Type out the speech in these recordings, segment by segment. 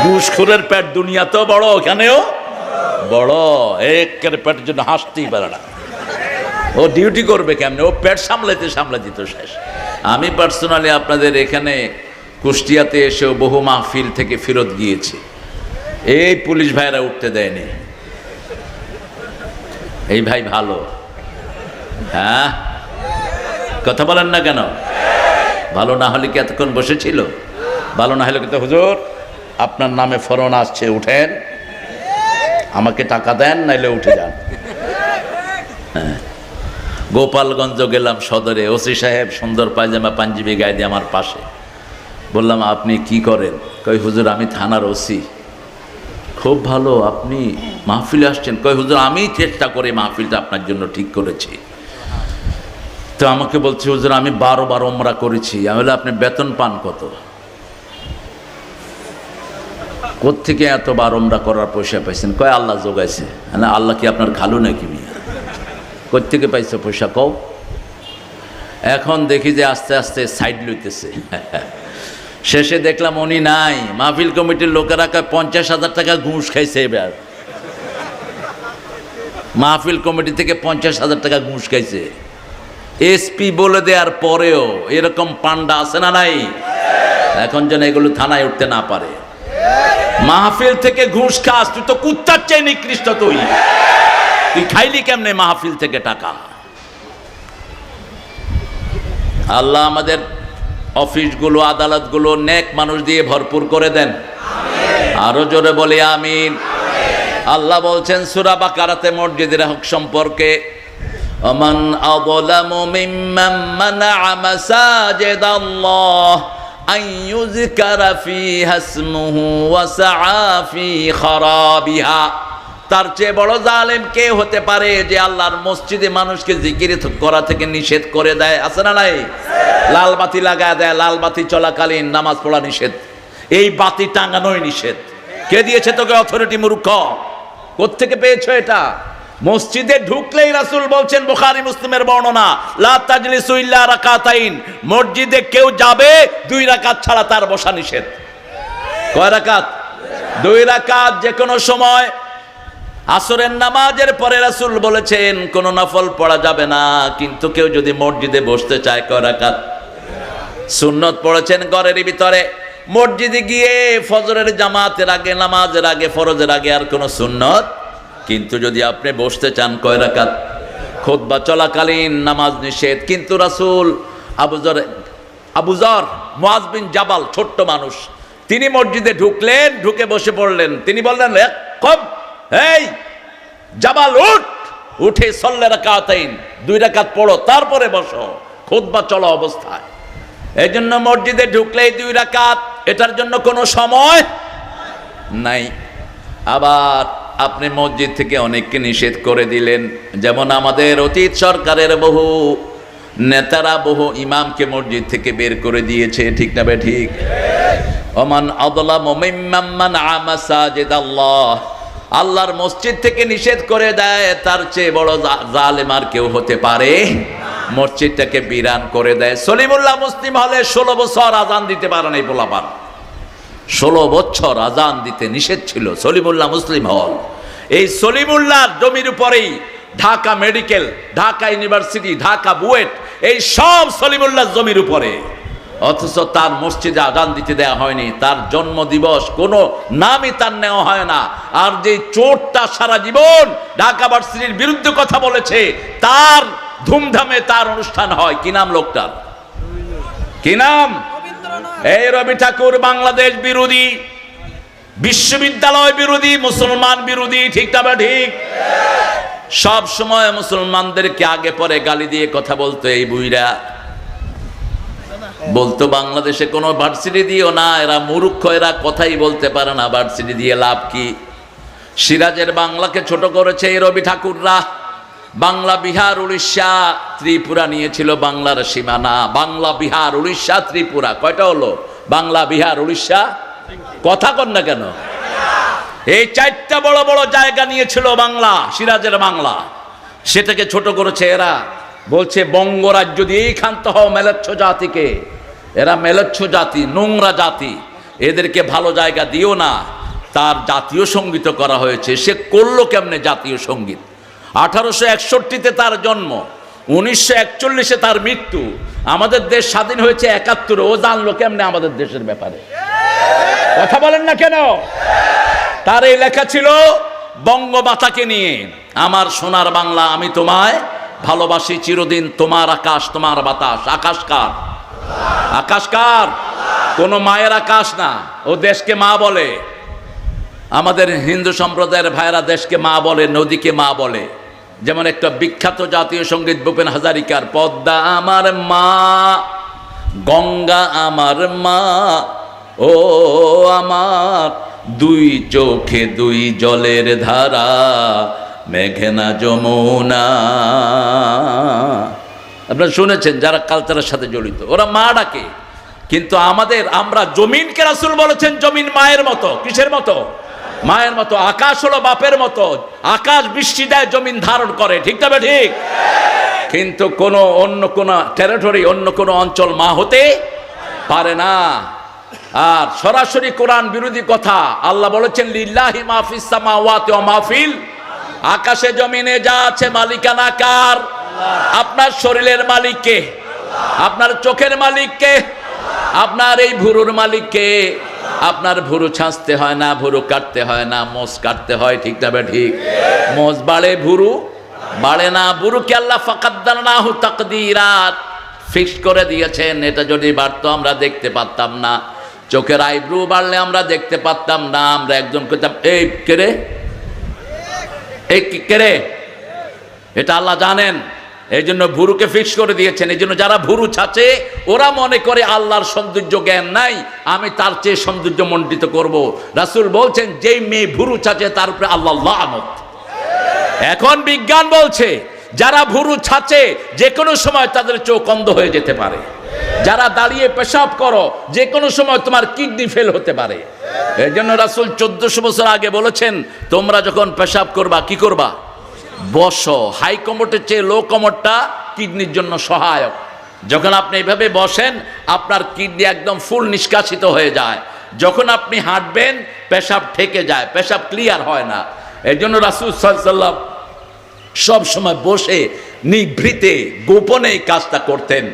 ঘুষখোরের পেট দুনিয়াতেও বড়, ওখানেও বড়। একের পেটের জন্য হাসতেই পারে না। ও ডিউটি করবে কেমনে? ও পেট সামলাতে সামলাতে তো শেষ। আমি পার্সোনালি আপনাদের এখানে কুষ্টিয়াতে এসেও বহু মাহফিল থেকে ফেরত গিয়েছি, এই পুলিশ ভাইরা উঠতে দেয়নি। এই ভাই ভালো, হ্যাঁ কথা বলেন না কেন? ভালো না হলে কি এতক্ষণ বসেছিল? ভালো না হলে কিন্তু হুজুর আপনার নামে ফোন আসছে, উঠেন, আমাকে টাকা দেন নাইলে উঠে যান। হ্যাঁ, গোপালগঞ্জ গেলাম সদরে, ওসি সাহেব সুন্দর পায়জামা পাঞ্জাবি গায়ে দিয়ে আমার পাশে। বললাম আপনি কি করেন? কই হুজুর আমি থানার ওসি। খুব ভালো, আপনি মাহফিলে আসছেন? কই হুজুর আমি চেষ্টা করে মাহফিলটা আপনার জন্য ঠিক করেছি। তো আমাকে বলছে হুজুর আমি 12 বার ওমরা করেছি। আমি বলে আপনি বেতন পান কত? কোত্থেকে এত বার ওমরা করার পয়সা পাইছেন? কয় আল্লাহ জোগাইছে। না আল্লাহ কি আপনার খালু নাকি মিয়া? কোত্থেকে পাইছে পয়সা কও? এখন দেখি যে আস্তে আস্তে সাইড লইতেছে। শেষে দেখলাম উনি নাই, মাহফিল কমিটির লোকেরা 50,000 টাকা ঘুষ খাইছে। এবার মাহফিল কমিটি থেকে 50,000 টাকা ঘুষ খাইছে। এসপি বলে দেওয়ার পরেও এরকম পান্ডা আছে না নাই? এখন যেন এগুলো থানায় উঠতে না পারে। মাহফিল থেকে ঘুষ খাস, তুই তো কুত্তার চেয়ে নিকৃষ্ট। তুই খাইলি কেমনে মাহফিল থেকে টাকা? আল্লাহ আমাদের অফিসগুলো আদালতগুলো নেক মানুষ দিয়ে ভরপুর করে দেন। আরো জোরে বলি আমিন। আল্লাহ বলছেন সূরা বাকারাতে মসজিদের হক সম্পর্কে, ওমান আযলামু মিম্মান মানাআ মাসাজিদাল্লাহ আন ইউযকারা ফিহা ইসমুহু ওয়া সাআ ফি খারাবিহা। তার চেয়ে বড় জালেম কে হতে পারে যে আল্লাহর মসজিদে মানুষকে জিকির করা থেকে নিষেধ করে দেয়? আছে না নাই? লাল বাতি লাগায় দেয়, লাল বাতি চলাকালীন নামাজ পড়া নিষেধ, এই বাতি টাঙানোই নিষেধ। কে দিয়েছে তোকে অথরিটি মূর্খ? কোত্থেকে পেয়েছো এটা? মসজিদে ঢুকলেই রাসূল বলছেন, বুখারী মুসলিমের বর্ণনা, লা তাজলিসু ইল্লা রাকাতাইন, মসজিদে কেউ যাবে 2 রাকাত ছাড়া তার বসা নিষেধ। কয় রাকাত? 2 রাকাত। যে কোনো সময় আসরের নামাজের পরে রাসূল বলেছেন কোনো নফল পড়া যাবে না, কিন্তু কেউ যদি মসজিদে বসতে চায় কয় রাকাত? সুন্নত পড়েছেন ঘরের ভিতরে। মসজিদে গিয়ে ফজরের জামাতের আগে, নামাজের আগে, ফরজের আগে আর কোনো সুন্নত, কিন্তু যদি আপনি বসতে চান কয় রাকাত? খুতবা চলাকালীন নামাজ নিষেধ। কিন্তু রাসূল আবু যর মুআজ বিন জাবাল, ছোট্ট মানুষ, তিনি মসজিদে ঢুকলেন, ঢুকে বসে পড়লেন। তিনি বললেন কম, এই জাবাল উঠ, উঠে সল্লে রাকাতাইন, 2 রাকাত পড়ো, তারপরে বসো, খুতবা চলা অবস্থায়। এই জন্য মসজিদে ঢুকলেই 2 রাকাত, এটার জন্য কোনো সময় নাই। আবার আপনি মসজিদ থেকে অনেককে নিষেধ করে দিলেন, যেমন আমাদের অতীত সরকারের বহু নেতারা বহু ইমামকে মসজিদ থেকে বের করে দিয়েছে, ঠিক না বে ঠিক? ওমান আযলামু মিম্মান মানাআ মাসাজিদাল্লাহ, আল্লাহর মসজিদ থেকে নিষেধ করে দেয়, তার চেয়ে বড় জালেম আর কেউ হতে পারে? মসজিদটাকে বিরান করে দেয়। সলিমুল্লাহ মুসলিম হলে 16 বছর আজান দিতে পারে নাই পোলাপান। 16 বছর আজান দিতে নিষেধ ছিল সলিমুল্লাহ মুসলিম হল। এই সলিমুল্লাহর জমির উপরেই ঢাকা মেডিকেল, ঢাকা ইউনিভার্সিটি, ঢাকা বুয়েট, এই সব সলিমুল্লাহর জমির উপরে। অথচ তার মসজিদে আজান দিতে দেওয়া হয়নি, তার জন্ম দিবস কোনো নামই তার নেওয়া হয় না। আর যে চোরটা সারা জীবন ঢাকা ভার্সিটির বিরুদ্ধে কথা বলেছে, তার ধুমধামে তার অনুষ্ঠান হয়। কি নাম লোকটার? কি নাম? এই রবি ঠাকুর বাংলাদেশ বিরোধী, বিশ্ববিদ্যালয় বিরোধী, মুসলমান বিরোধী, ঠিক না বা ঠিক? সব সময় মুসলমানদেরকে আগে পরে গালি দিয়ে কথা বলতো। এই বুইরা বলতো বাংলাদেশে কোনো ভার্সিটি দিও না, এরা মূর্খ, এরা কথাই বলতে পারে না, ভার্সিটি দিয়ে লাভ কি? সিরাজের বাংলাকে ছোট করেছে এই রবি ঠাকুররা। বাংলা, বিহার, উড়িষ্যা, ত্রিপুরা নিয়েছিল বাংলার সীমানা। বাংলা, বিহার, উড়িষ্যা, ত্রিপুরা, কয়টা হলো? বাংলা, বিহার, উড়িষ্যা, কথা কন না কেন? এই 4টা বড় বড় জায়গা নিয়েছিল বাংলা, সিরাজের বাংলা। সেটাকে ছোট করেছে এরা। বলছে বঙ্গরাজ্য দিয়েই ক্ষান্ত হও মেলেচ্ছ জাতিকে। এরা মেলেচ্ছ জাতি, নোংরা জাতি। এদেরকে ভালো জায়গা দিও না। তার জাতীয় সঙ্গীত করা হয়েছে। সে করলো কেমনে জাতীয় সঙ্গীত? 1861-তে তার জন্ম, 1941-এ তার মৃত্যু। আমাদের দেশ স্বাধীন হয়েছে 71-এ। ও জানলো কেমনে আমাদের দেশের ব্যাপারে? কথা বলেন না কেন? তার এই লেখা ছিল বঙ্গমাতাকে নিয়ে, আমার সোনার বাংলা আমি তোমায় ভালোবাসি চিরদিন, তোমার আকাশ তোমার বাতাস। আকাশ কার? আকাশ কার? কোন মায়ের আকাশ না। ও দেশকে মা বলে। আমাদের হিন্দু সম্প্রদায়ের ভাইরা দেশকে মা বলে, নদীকে মা বলে। যেমন একটা বিখ্যাত জাতীয় সঙ্গীত ভূপেন হাজারিকার, পদ্মা আমার মা, গঙ্গা আমার মা, ও আমার দুই চোখে দুই জলের ধারা, মেঘনা যমুনা। আপনারা শুনেছেন যারা কালচারের সাথে জড়িত, ওরা মা ডাকে। কিন্তু আমরা জমিনকে রাসূল বলেছেন জমিন মায়ের মতো। কিসের মতো? মায়ের মতো। আকাশ হলো বাপের মতো। আকাশ বৃষ্টি দেয়, জমিন ধারণ করে। ঠিক তবে ঠিক। কিন্তু অন্য কোন টেরিটরি, অন্য কোন অঞ্চল মা হতে পারে না। আর সরাসরি কোরআন বিরোধী কথা। আল্লাহ বলেছেন লিল্লাহি মা ফিস সামাওয়াতি ওয়া মা ফিল, আকাশে জমিনে যা আছে মালিকানা কার? আপনার শরীরের মালিক কে? আপনার চোখের মালিক কে? আপনার এই ভুরুর মালিক কে? আপনার ভুরু ছাঁচতে হয় না, ভুরু কাটতে হয় না, মোষ কাটতে হয়। ঠিক না ঠিক? মোষ বাড়ে, ভুরু বাড়ে না। ভুরুকে আল্লাহ ফাকাদ্দারনাহু তাকদীরাত, ফিক্স করে দিয়েছেন। এটা যদি বাড়তো আমরা দেখতে পারতাম না। চোখের আইব্রু বাড়লে আমরা দেখতে পারতাম না। আমরা একজন কইতাম এই কেরে, এই কেরে। এটা আল্লাহ জানেন, এই জন্য ভুরুকে ফিক্স করে দিয়েছেন। এই জন্য যারা ভুরু ছাচে ওরা মনে করে আল্লাহর সৌন্দর্য জ্ঞান নাই, আমি তার চেয়ে সৌন্দর্য মণ্ডিত করব। রাসূল বলছেন যেই মেয়ে ভুরু ছাচে তার উপরে আল্লাহ লানত। এখন বিজ্ঞান বলছে যারা ভুরু ছাচে যে কোনো সময় তাদের চোখ অন্ধ হয়ে যেতে পারে। যারা দাঁড়িয়ে পেশাব করো যে কোনো সময় তোমার কিডনি ফেল হতে পারে। এই জন্য রাসূল 1400 বছর আগে বলেছেন তোমরা যখন পেশাব করবা কি করবা? বসো। হাই কমোটের চেয়ে লো কমোটটা কিডনির জন্য সহায়ক। যখন আপনি এইভাবে বসেন আপনার কিডনি একদম ফুল নিষ্কাশিত হয়ে যায়। যখন আপনি হাঁটবেন পেশাব ঠেকে যায়, পেশাব ক্লিয়ার হয় না। এই জন্য রাসূল সাল্লাল্লাহু আলাইহি ওয়াসাল্লাম সব সময় বসে নিভৃতে গোপনে এই কাজটা করতেন।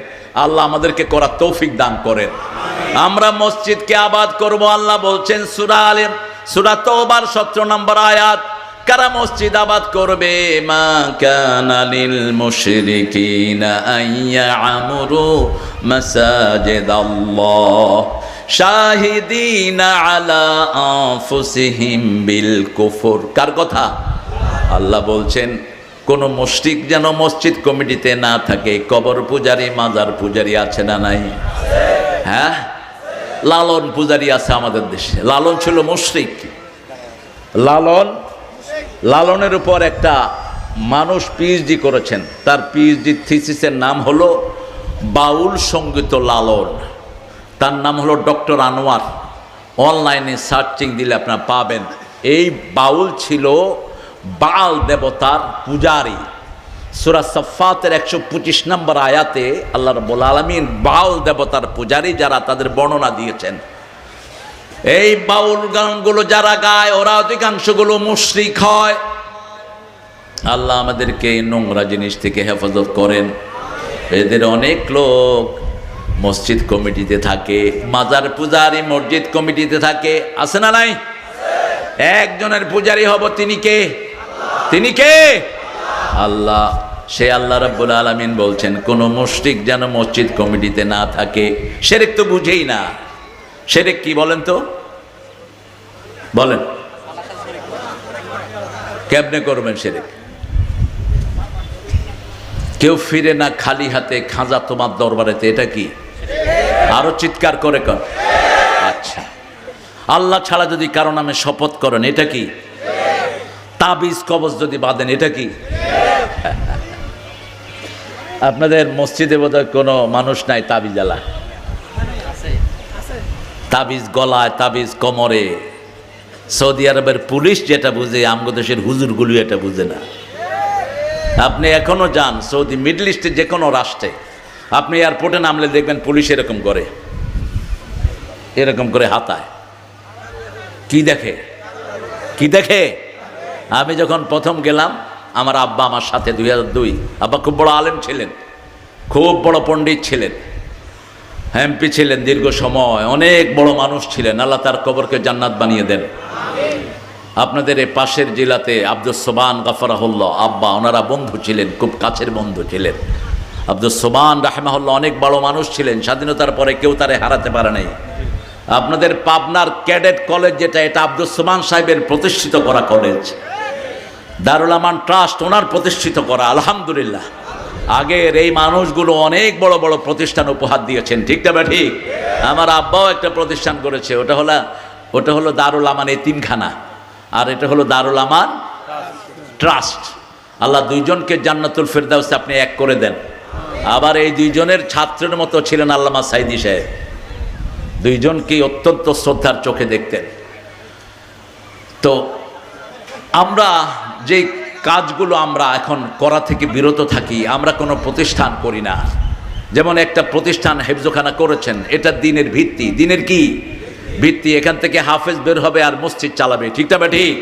আল্লাহ আমাদেরকে করার তৌফিক দান করেন। আমরা মসজিদকে আবাদ করব। আল্লাহ বলছেন সূরা তাওবার 17 নম্বর আয়াত, কারা মসজিদ আবাদ করবে? মা কানা লিল মুশরিকিনা আইয়ামুরু মাসাজিদাল্লাহ শাহিদিনা আলা আনফুসিহিম বিল কুফর। কার কথা? আল্লাহ বলছেন কোন মুশরিক যেন মসজিদ কমিটিতে না থাকে। কবর পূজারি, মাজার পূজারি আছে না নাই? হ্যাঁ, লালন পূজারি আছে আমাদের দেশে। লালন ছিল মুশরিক। লালনের উপর একটা মানুষ পিএইচডি করেছেন। তার পিএইচডি থিসিসের নাম হলো বাউল সঙ্গীত লালন। তার নাম হলো ডক্টর আনোয়ার। অনলাইনে সার্চিং দিলে আপনারা পাবেন। এই বাউল ছিল বাল দেবতার পূজারী। সূরা সাফফাতের 125 নম্বর আয়াতে আল্লাহ রাব্বুল আলামিন বাল দেবতার পূজারী যারা তাদের বর্ণনা দিয়েছেন। এই বাউল গানগুলো যারা গায় ওরা অধিকাংশগুলো মুশরিক হয়। আল্লাহ আমাদেরকে এই নোংরা জিনিস থেকে হেফাজত করেন। এদের অনেক লোক মসজিদ কমিটিতে থাকে, মাজার পূজারি মসজিদ কমিটিতে থাকে। আছে না নাই? একজনের পূজারি হব, তিনি কে? তিনি কে? আল্লাহ। সে আল্লাহ রাব্বুল আলামিন বলছেন কোন মুশরিক যেন মসজিদ কমিটিতে না থাকে। শিরক তো বুঝেই না। শিরক কি বলেন তো? বলেন কেমনে করবেন শিরক? কেউ ফিরে না খালি হাতে, খাজা তোমার দরবারেতে, এটা কি? আরো চিৎকার করে কর। আচ্ছা, আল্লাহ ছাড়া যদি কারো নামে শপথ করেন, এটা কি? তাবিজ কবজ যদি বাঁধেন, এটা কি? আপনাদের মসজিদে বোধহয় কোনো মানুষ নাই তাবিজ আলা। তাবিজ গলায়, তাবিজ কোমরে। সৌদি আরবের পুলিশ যেটা বুঝে আমগো দেশের হুজুরগুলি এটা বুঝে না। আপনি এখনো যান সৌদি, মিডল ইস্টের যে কোনো রাষ্ট্রে, আপনি এয়ারপোর্টে নামলে দেখবেন পুলিশ এরকম করে। এরকম করে হাতায়। কি দেখে? কি দেখে? আমি যখন প্রথম গেলাম, আমার আব্বা আমার সাথে 2002, আব্বা খুব বড় আলেম ছিলেন, খুব বড় পণ্ডিত ছিলেন, এমপি ছিলেন দীর্ঘ সময়, অনেক বড় মানুষ ছিলেন। আল্লাহ তার কবরকে জান্নাত বানিয়ে দেন। আপনাদের এই পাশের জেলাতে আব্দুস সোবান গাফরাহুল্লাহ আব্বা, ওনারা বন্ধু ছিলেন, খুব কাছের বন্ধু ছিলেন। আব্দুস সোবান রাহমাহুল্লাহ অনেক বড় মানুষ ছিলেন, স্বাধীনতার পরে কেউ তারে হারাতে পারে নাই। আপনাদের পাবনার ক্যাডেট কলেজ যেটা, এটা আব্দুস সোবান সাহেবের প্রতিষ্ঠিত করা কলেজ, দারুল আমান ট্রাস্ট ওনার প্রতিষ্ঠিত করা। আলহামদুলিল্লাহ, আগের এই মানুষগুলো অনেক বড় বড় প্রতিষ্ঠান উপহার দিয়েছেন, ঠিক না? ঠিক। আমার আব্বাও একটা প্রতিষ্ঠান করেছে, ওটা হলো দারুল আমান এতিমখানা, আর এটা হলো দারুল আমান ট্রাস্ট। আল্লাহ দুইজনকে জান্নাতুল ফেরদাউসে আপনি এক করে দেন। আবার এই দুইজনের ছাত্রের মতো ছিলেন আল্লামা সাইদি সাহেব, দুইজনকে অত্যন্ত শ্রদ্ধার চোখে দেখতেন। তো আমরা যে কাজগুলো আমরা এখন করা থেকে বিরত থাকি, আমরা কোনো প্রতিষ্ঠান করি না। যেমন একটা প্রতিষ্ঠান হেফজোখানা করেছেন, এটা দিনের ভিত্তি। দিনের কি ভিত্তি? এখান থেকে হাফেজ বের হবে আর মসজিদ চালাবে, ঠিক না? ঠিক।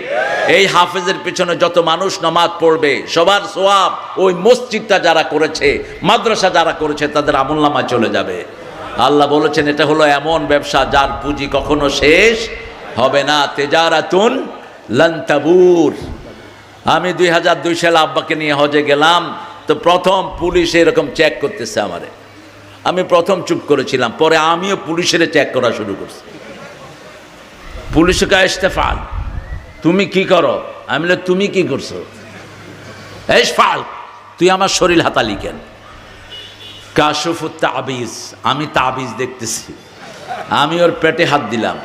এই হাফেজের পিছনে যত মানুষ নামাজ পড়বে, সবার সওয়াব ওই মসজিদটা যারা করেছে, মাদ্রাসা যারা করেছে, তাদের আমলনামায় চলে যাবে। আল্লাহ বলেছেন এটা হলো এমন ব্যবসা যার পুঁজি কখনো শেষ হবে না। তেজারাতুন লান তাবুর। আমি 2002 সালে আব্বাকে নিয়ে হজে গেলাম, তো প্রথম পুলিশ এরকম চেক করতেছে আমারে। আমি প্রথম চুপ করেছিলাম, পরে আমিও পুলিশের চেক করা শুরু করছি। পুলিশে কা ইস্তেফাল, তুমি কি করো? আমি বলি তুমি কি করছো? ইস্তেফাল, তুই আমার শরীর হাতালি কেন? কাশুফুত তাবিজ, আমি তাবিজ দেখতেছি। আমি ওর পেটে হাত দিলাম।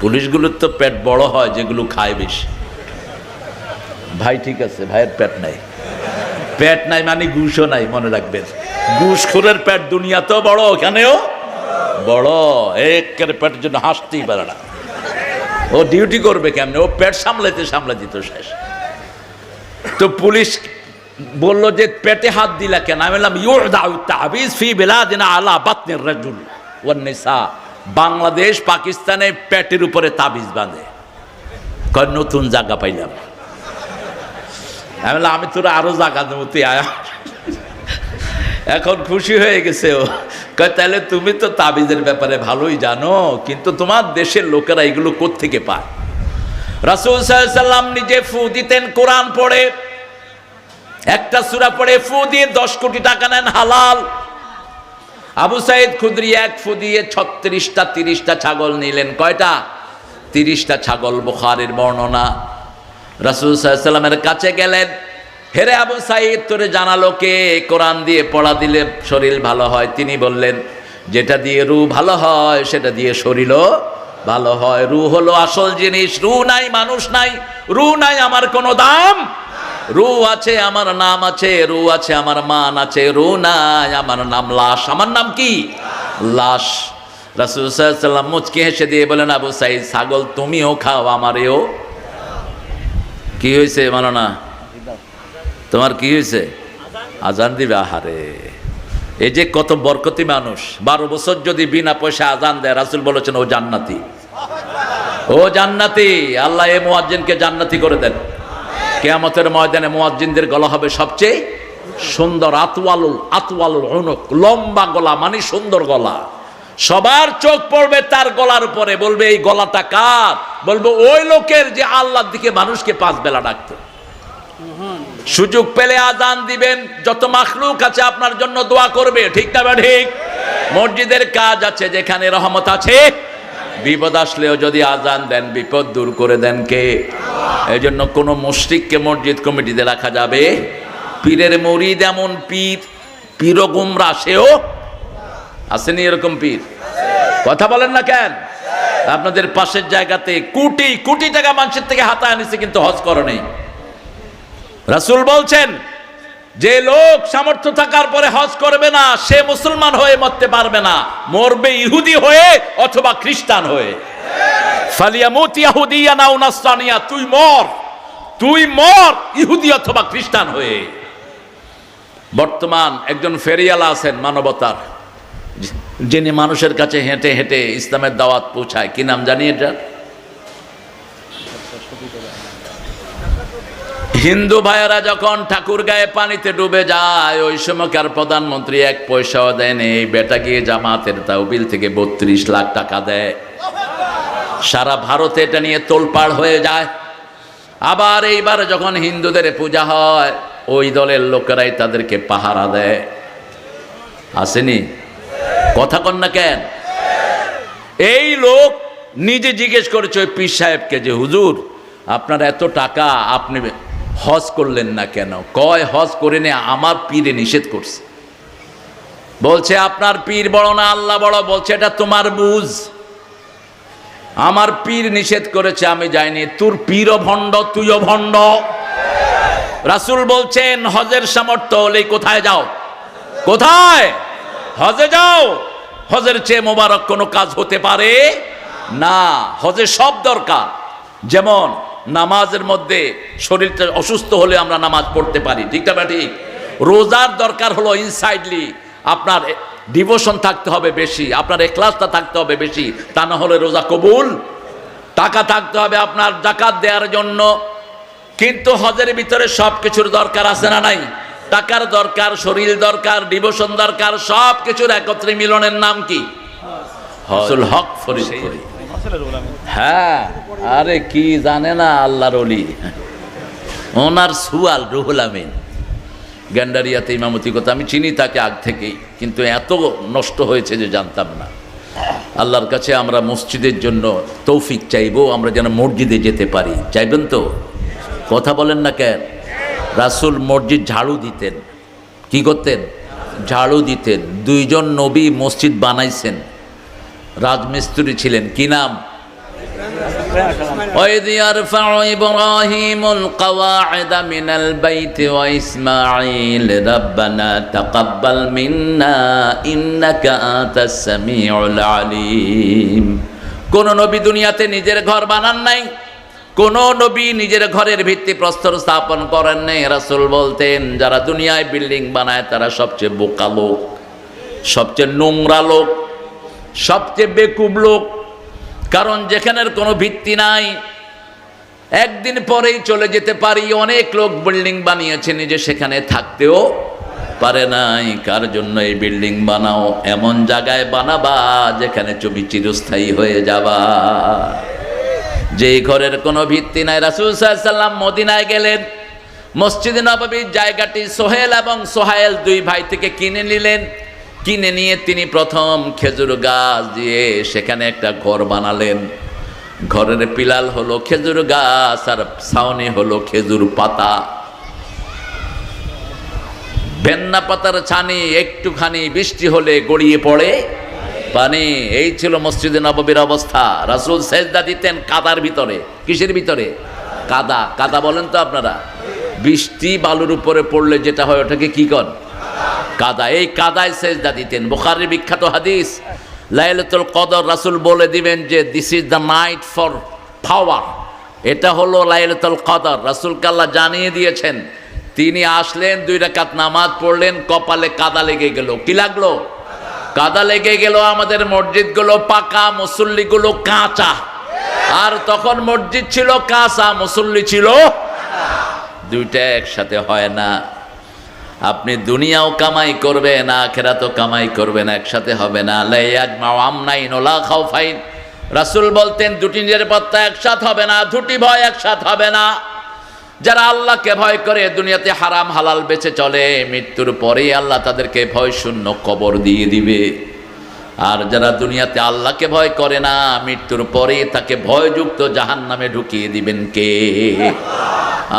পুলিশগুলোর তো পেট বড় হয়, যেগুলো খায় বেশি। ভাই ঠিক আছে, ভাইয়ের পেট নাই। পেট নাই মানে ঘুষও নাই, মনে রাখবেন। ঘুষখোরের পেট দুনিয়াতেও বড়, ওখানেও বড়। একের পেটের জন্য হাসতেই পারে না। ও ডিউটি করবে কেমনে? ও পেট সামলাইতে সামলাইতে তো শেষ। তো পুলিশ বলল যে পেটে হাত দিলা কেন? আমি বললাম ইউদাউ তাবিজ ফি বিলাদিনা আলা বাতনির রাজুল ওয়ান নিসা। বাংলাদেশ পাকিস্তানে পেটের উপরে তাবিজ বাঁধে। কয় নতুন জায়গা পাইলাম। আমি বললাম আমি তোরা আরো জায়গা দেবো, তুই আয়া। এখন খুশি হয়ে গেছে ও। কয় তাহলে তুমি তো তাবিজের ব্যাপারে ভালোই জানো, কিন্তু তোমার দেশের লোকেরা এগুলো কোত্থেকে পায়? রাসূল সাল্লাল্লাহু আলাইহি সাল্লাম নিজে ফু দিতেন কোরআন পড়ে, একটা সূরা পড়ে ফু দিয়ে 10 কোটি টাকা নেন হালাল। আবু সাইদ খুদরি এক ফু দিয়ে 36টা 30টা ছাগল নিলেন। কয়টা? 30টা ছাগল, বুখারীর বর্ণনা। রাসূল সাল্লাল্লাহু আলাইহি সাল্লামের কাছে গেলেন, হেরে আবু সাইদ তোরে জানালো কে? কোরআন দিয়ে পড়া দিলে শরীর ভালো হয়। তিনি বললেন যেটা দিয়ে রু ভালো হয় সেটা দিয়ে শরীরও ভালো হয়। রু হলো আসল জিনিস। রু নাই মানুষ নাই, রু নাই আমার কোনো দাম। রু আছে আমার নাম আছে, রু আছে আমার মান আছে, রু নাই আমার নাম লাশ। আমার নাম কি? লাশ। রাসূল সাল্লাল্লাহু আলাইহি সাল্লাম মুচকি হেসে দিয়ে বলেন আবু সাইদ ছাগল তুমিও খাও আমারেও। কি হয়েছে মানো না? তোমার কি হয়েছে? আজান দিবে। আহারে, এই যে কত বরকতি মানুষ, 12 বছর যদি বিনা পয়সা আজান দেয়, রাসূল বলেছেন ও জান্নাতি, ও জান্নাতি। আল্লাহ এই মুয়াজ্জিনকে জান্নাতি করে দেন। কিয়ামতের ময়দানে মুয়াজ্জিনদের গলা হবে সবচেয়ে সুন্দর। আতওয়ালুল উনুক, লম্বা গলা মানে সুন্দর গলা। সবার চোখ পড়বে তার গলার উপরে, বলবে এই গলাটা কার? বলবে ওই লোকের যে আল্লাহর দিকে মানুষকে 5 বেলা ডাকতো। সুযোগ পেলে আজান দিবেন, যত মাখলুক আছে আপনার জন্য দোয়া করবে, ঠিক না? ঠিক। মসজিদের কাজ আছে, যেখানে রহমত আছে। বিপদ আসলেও যদি আজান দেন, বিপদ দূর করে দেন কে? এই জন্য কোনো মুশরিককে মসজিদ কমিটিতে রাখা যাবে? পীরের মুরিদ এমন পীরও গুমরা, সেও আসেনি এরকম পীর? কথা বলেন না কেন? আপনাদের পাশের জায়গাতে কোটি কোটি টাকা মানুষের থেকে হাতায় আনিছে, কিন্তু হজ করে নেই। রাসূল বলছেন যে লোক সামর্থ্য থাকার পরে হজ করবে না, সে মুসলমান হয়ে মরতে পারবে না, মরবে ইহুদি হয়ে অথবা খ্রিস্টান হয়ে। ফালিয়ামুত ইয়াহুদিয়ান আও নাসরানিয়া, তুই মর ইহুদি অথবা খ্রিস্টান হয়ে। বর্তমান একজন ফেরিয়ালা আছেন মানবতার, যিনি মানুষের কাছে হেঁটে হেঁটে ইসলামের দাওয়াত পৌঁছায়, কি নাম জানি এটা? হিন্দু ভাইয়েরা যখন ঠাকুর গায়ে পানিতে ডুবে যায়, ওই সময়কার প্রধানমন্ত্রী 1 পয়সাও দেন, এই বেটা গিয়ে জামাতের তাহবিল থেকে 32 লাখ টাকা দেয়। সারা ভারতে এটা নিয়ে তোলপাড় হয়ে যায়। আবার এইবার যখন হিন্দুদের পূজা হয়, ওই দলের লোকেরাই তাদেরকে পাহারা দেয়। আসেনি? কথা কন না কেন? এই লোক নিজে জিজ্ঞেস করেছে ওই পীর সাহেবকে যে হুজুর, আপনার এত টাকা, আপনি হজ করলেন না কেন? কয় হজ করে নে, আমার পীরে নিষেধ করছে। বলছে আপনার পীর বড় না আল্লাহ বড়? বলছে এটা তোমার বুঝ, আমার পীর নিষেধ করেছে, আমি যাইনি। তোর পীরও ভণ্ড, তুইও ভণ্ড। রাসূল বলছেন হজের সামর্থ্য হলেই কোথায় যাও? কোথায়? হজে যাও। হজের চেয়ে মোবারক কোনো কাজ হতে পারে না। হজে সব দরকার। যেমন নামাজের মধ্যে শরীরটা অসুস্থ হলে আমরা নামাজ পড়তে পারি, ঠিক না ঠিক? রোজার দরকার হলো ইনসাইডলি আপনার ডিভোশন থাকতে হবে বেশি, আপনার ইখলাসটা থাকতে হবে বেশি, তা না হলে রোজা কবুল। টাকা থাকতে হবে আপনার যাকাত দেওয়ার জন্য। কিন্তু হজের ভিতরে সব কিছুর দরকার আছে না নাই? টাকার দরকার, শরীর দরকার, ডিভোশন দরকার, সব কিছুর একত্রে মিলনের নাম কি? হজুল হক ফরিদপুরি। হ্যাঁ, আরে কি জানে না আল্লাহর ওলি, ওনার সুয়াল রুহুল আমিন গ্যান্ডারিয়াতে ইমামতি করতে। আমি চিনি তাকে আগ থেকেই, কিন্তু এত নষ্ট হয়েছে যে জানতাম না। আল্লাহর কাছে আমরা মসজিদের জন্য তৌফিক চাইবো, আমরা যেন মসজিদে যেতে পারি। চাইবেন তো? কথা বলেন না কেন? রাসূল মসজিদ ঝাড়ু দিতেন। কি করতেন? ঝাড়ু দিতেন। 2 জন নবী মসজিদ বানাইছেন, রাজমিস্ত্রি ছিলেন। কি নাম? وَإِذْ يَرْفَعُ إِبْرَاهِيمُ الْقَوَاعِدَ مِنَ الْبَيْتِ وَإِسْمَاعِيلُ رَبَّنَا تَقَبَّلْ مِنَّا إِنَّكَ أَنْتَ السَّمِيعُ الْعَلِيمُ। কোন নবী দুনিয়াতে নিজের ঘর বানান নাই, কোন নবী নিজের ঘরের ভিত্তিপ্রস্তর স্থাপন করেন নাই। রাসূল বলতেন যারা দুনিয়ায় বিল্ডিং বানায় তারা সবচেয়ে বোকা লোক, সবচেয়ে নোংরা লোক, সবচেয়ে বেকুব লোক। কারণ যেখানের কোনো ভিত্তি নাই, একদিন পরেই চলে যেতে পারি। অনেক লোক বিল্ডিং বানিয়েছে, নিজে সেখানে থাকতেও পারে নাই। কার জন্য এই বিল্ডিং বানাও? এমন জায়গায় বানাবা যেখানে তুমি চিরস্থায়ী হয়ে যাবা। যেই ঘরের কোনো ভিত্তি নাই। রাসূল সাল্লাল্লাহু আলাইহি ওয়াসাল্লাম মদিনায় গেলেন, মসজিদে নববীর জায়গাটি সোহেল এবং সোহাইল 2 ভাই থেকে কিনে নিলেন। কিনে নিয়ে তিনি প্রথম খেজুর গাছ দিয়ে সেখানে একটা ঘর বানালেন। ঘরের পিলাল হলো খেজুর গাছ আর ছাউনি হলো খেজুর পাতা। ভেন্না পাতার ছানি একটুখানি বৃষ্টি হলে গড়িয়ে পড়ে পানি। এই ছিল মসজিদে নববীর অবস্থা। রাসূল সেজদা দিতেন কাদার ভিতরে। কিসের ভিতরে? কাদা। কাদা বলেন তো আপনারা? বৃষ্টি বালুর উপরে পড়লে যেটা হয় ওটাকে কি কর? কাদা। এই কাদায় সেজদা দিতেন। বুখারীর বিখ্যাত হাদিস, লাইলাতুল কদর রাসূল বলে দিবেন যে this is the night for পাওয়ার, এটা হলো লাইলাতুল কদর। রাসূলকে আল্লাহ জানিয়ে দিয়েছেন। তিনি আসলেন, 2 রাকাত নামাজ পড়লেন, কপালে কাদা লেগে গেল। কি লাগলো? কাদা লেগে গেল। আমাদের মসজিদগুলো পাকা, মুসল্লিগুলো কাঁচা। আর তখন মসজিদ ছিল কাঁচা, মুসল্লি ছিল। দুইটা একসাথে হয় না। আপনি দুনিয়াও কামাই করবেন, আখিরাতও কামাই করবেন, একসাথে হবে না। লা ইয়াজমাউ আমনাইন ওয়া লা খাউফাইন। রাসূল বলতেন দুটি নিরাপত্তা একসাথে হবে না, দুটি ভয় একসাথে হবে না। যারা আল্লাহকে ভয় করে দুনিয়াতে হারাম হালাল বেঁচে চলে, মৃত্যুর পরেই আল্লাহ তাদেরকে ভয় শূন্য কবর দিয়ে দিবে। আর যারা দুনিয়াতে আল্লাহকে ভয় করে না, মৃত্যুর পরেই তাকে ভয়যুক্ত জাহান্নামে ঢুকিয়ে দিবেন কে?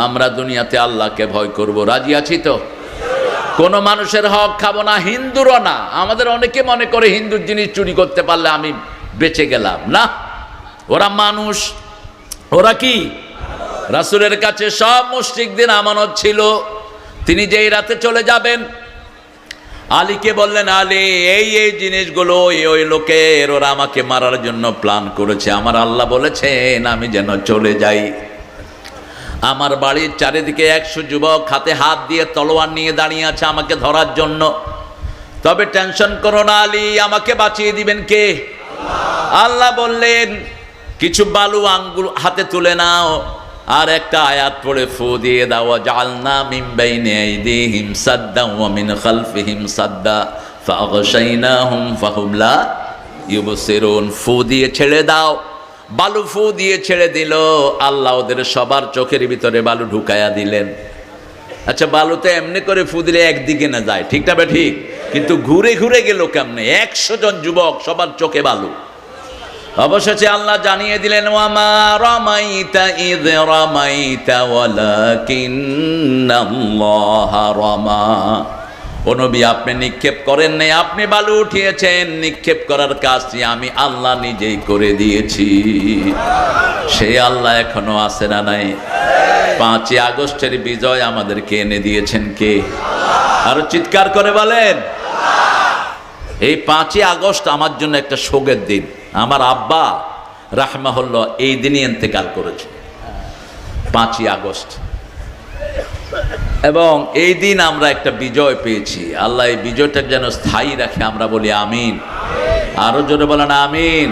আমরা দুনিয়াতে আল্লাহকে ভয় করব। রাজি আছি তো? কোন মানুষের হক খাবো না, হিন্দুরও না। আমাদের অনেকে মনে করে হিন্দুর জিনিস চুরি করতে পারলে আমি বেঁচে গেলাম। না, ওরা মানুষ। ওরা কি? রাসূলের কাছে সব মুশরিকদের আমানত ছিল। তিনি যেই রাতে চলে যাবেন, আলীকে বললেন, আলী এই এই জিনিসগুলো ওই লোকের, ওরা আমাকে মারার জন্য প্ল্যান করেছে। আমার আল্লাহ বলেছেন আমি যেন চলে যাই। আমার বাড়ির চারিদিকে 100 যুবক হাতে হাত দিয়ে তলোয়ার নিয়ে দাঁড়িয়ে আছে আমাকে ধরার জন্য। তবে টেনশন করো না আলী, আমাকে বাঁচিয়ে দিবেন কে? আল্লাহ বললেন কিছু বালু আঙ্গুল হাতে তুলে নাও, আর একটা আয়াত পড়ে ফু দিয়ে দাও, জাআলনা মিন বাইনি আইদিহিম সাদ্দা ওয়া মিন খালফিহিম সাদ্দা ফাগশাইনাহুম ফাহুম লা ইউবসিরুন। ফু দিয়ে ছেড়ে দাও। বালু ফু দিয়ে ছেড়ে দিল, আল্লাহ ওদের সবার চোখের ভিতরে বালু ঢুকায়া দিলেন। আচ্ছা, বালুতে এমনি করে ফু দিলে একদিকে না যায়, ঠিক না? ঠিক, কিন্তু ঘুরে ঘুরে গেল কেমনে? 100 জন যুবক সবার চোখে বালু। অবশেষে আল্লাহ জানিয়ে দিলেন, ওয়ামা রামাইতা ইয রামাইতা ওয়ালাকিন্নাল্লাহা রামা। ও নবী, আপনি নিক্ষেপ করেন নাই, আপনি বালু উঠিয়েছেন। নিক্ষেপ করার কাজটি আমি আল্লাহ নিজেই করে দিয়েছি। সেই আল্লাহ এখনো আছে না নাই? 5ই আগস্টের বিজয় আমাদেরকে এনে দিয়েছেন কে? আরো চিৎকার করে বলেন। এই 5ই আগস্ট আমার জন্য একটা শোকের দিন। আমার আব্বা রাহমাহুল্লাহ এই দিনই ইন্তেকাল করেছে, 5ই আগস্ট। এবং এই দিন আমরা একটা বিজয় পেয়েছি। আল্লাহ এই বিজয়টা যেন স্থায়ী রাখে, আমরা বলি আমিন। আরো জোরে বলেন আমিন।